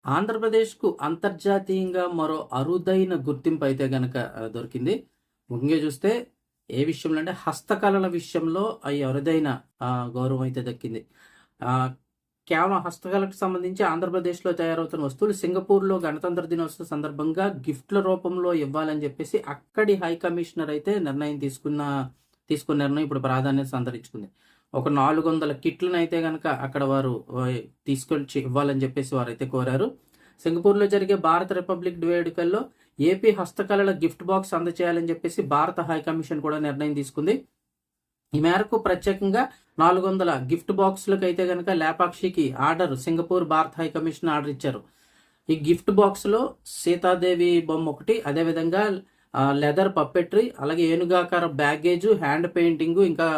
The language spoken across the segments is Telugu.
ఆంధ్రప్రదేశ్‌కు అంతర్జాతీయంగా మరో అరుదైన గుర్తింపు అయితే గనక దొరికింది. ముఖ్యంగా చూస్తే ఏ విషయంలో అంటే హస్తకళల విషయంలో ఈ అరుదైన గౌరవం అయితే దక్కింది. ఆహ్, కేవలం హస్తకళకు సంబంధించి ఆంధ్రప్రదేశ్‌లో తయారవుతున్న వస్తువులు సింగపూర్‌లో గణతంత్ర దినోత్సవం సందర్భంగా గిఫ్ట్‌ల రూపంలో ఇవ్వాలని చెప్పేసి అక్కడి హై కమిషనర్ అయితే తీసుకున్న నిర్ణయం ఇప్పుడు ప్రాధాన్యత సంతరించుకుంది. ఒక 400 కిట్‌లనైతే గనక అక్కడ వారు తీసుకొచ్చి ఇవ్వాలని చెప్పేసి వారైతే కోరారు. సింగపూర్‌లో జరిగే భారత రిపబ్లిక్ డే వేడుకల్లో ఏపీ హస్తకళల గిఫ్ట్ బాక్స్ అందజేయాలని చెప్పేసి భారత హై కమిషన్ కూడా నిర్ణయం తీసుకుంది. ఈ మేరకు ప్రత్యేకంగా 400 గిఫ్ట్ బాక్సులకు అయితే గనక లేపాక్షికి సింగపూర్ భారత హై కమిషన్ ఆర్డర్ ఇచ్చారు. ఈ గిఫ్ట్ బాక్స్‌లో సీతాదేవి బొమ్మ ఒకటి, అదేవిధంగా లెదర్ పప్పెట్రీ, అలాగే ఏనుగాకార బ్యాగేజ్, హ్యాండ్ పెయింటింగ్, ఇంకా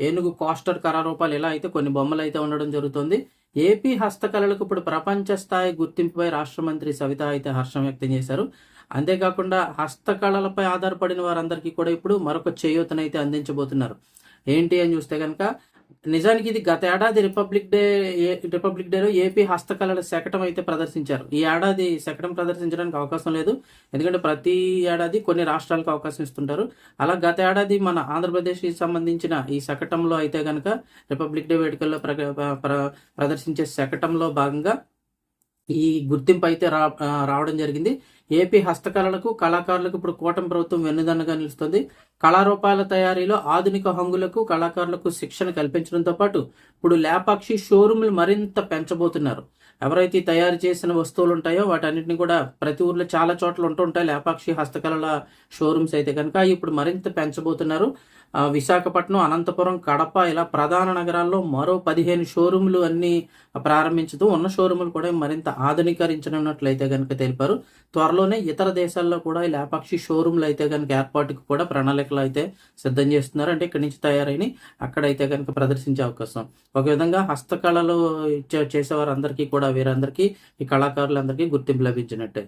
ఏనుగు కోస్టర్ కళారూపాలు, ఇలా అయితే కొన్ని బొమ్మలు అయితే ఉండడం జరుగుతుంది. ఏపీ హస్తకళలకు ఇప్పుడు ప్రపంచ స్థాయి గుర్తింపుపై రాష్ట్ర మంత్రి సవిత అయితే హర్షం వ్యక్తం చేశారు. అంతేకాకుండా హస్తకళలపై ఆధారపడిన వారందరికీ కూడా ఇప్పుడు మరొక చేయూతనైతే అందించబోతున్నారు. ఏంటి అని చూస్తే కనుక నిజానికి ఇది గత ఏడాది రిపబ్లిక్ డేలో ఏపీ హస్తకళల శకటం అయితే ప్రదర్శించారు. ఈ ఏడాది శకటం ప్రదర్శించడానికి అవకాశం లేదు, ఎందుకంటే ప్రతి ఏడాది కొన్ని రాష్ట్రాలకు అవకాశం ఇస్తుంటారు. అలా గత ఏడాది మన ఆంధ్రప్రదేశ్కి సంబంధించిన ఈ శకటంలో అయితే కనుక రిపబ్లిక్ డే వేడుకల్లో ప్రదర్శించే శకటంలో భాగంగా ఈ గుర్తింపు అయితే రావడం జరిగింది. ఏపీ హస్తకళలకు కళాకారులకు ఇప్పుడు కూటమి ప్రభుత్వం వెన్నుదన్నుగా నిలుస్తుంది. కళారూపాల తయారీలో ఆధునిక హంగులకు కళాకారులకు శిక్షణ కల్పించడంతో పాటు ఇప్పుడు లేపాక్షి షోరూమ్లు మరింత పెంచబోతున్నారు. ఎవరైతే తయారు చేసిన వస్తువులు ఉంటాయో వాటన్నిటిని కూడా ప్రతి ఊర్లో చాలా చోట్ల ఉంటుంటాయి లేపాక్షి హస్తకళల షోరూమ్స్ అయితే కనుక ఇప్పుడు మరింత పెంచబోతున్నారు. విశాఖపట్నం, అనంతపురం, కడప ఇలా ప్రధాన నగరాల్లో మరో 15 షోరూములు అన్ని ప్రారంభించుతూ ఉన్న షోరూములు కూడా మరింత ఆధునీకరించనున్నట్లయితే కనుక తెలిపారు. త్వరలోనే ఇతర దేశాల్లో కూడా ఈ లేపాక్షి షోరూమ్లు అయితే కనుక ఏర్పాటుకు కూడా ప్రణాళికలు అయితే సిద్ధం చేస్తున్నారు. అంటే ఇక్కడి నుంచి తయారైన అక్కడైతే కనుక ప్రదర్శించే అవకాశం. ఒక విధంగా హస్తకళలు చేసేవారందరికీ కూడా వీరందరికీ ఈ కళాకారులందరికీ గుర్తింపు లభించినట్టే.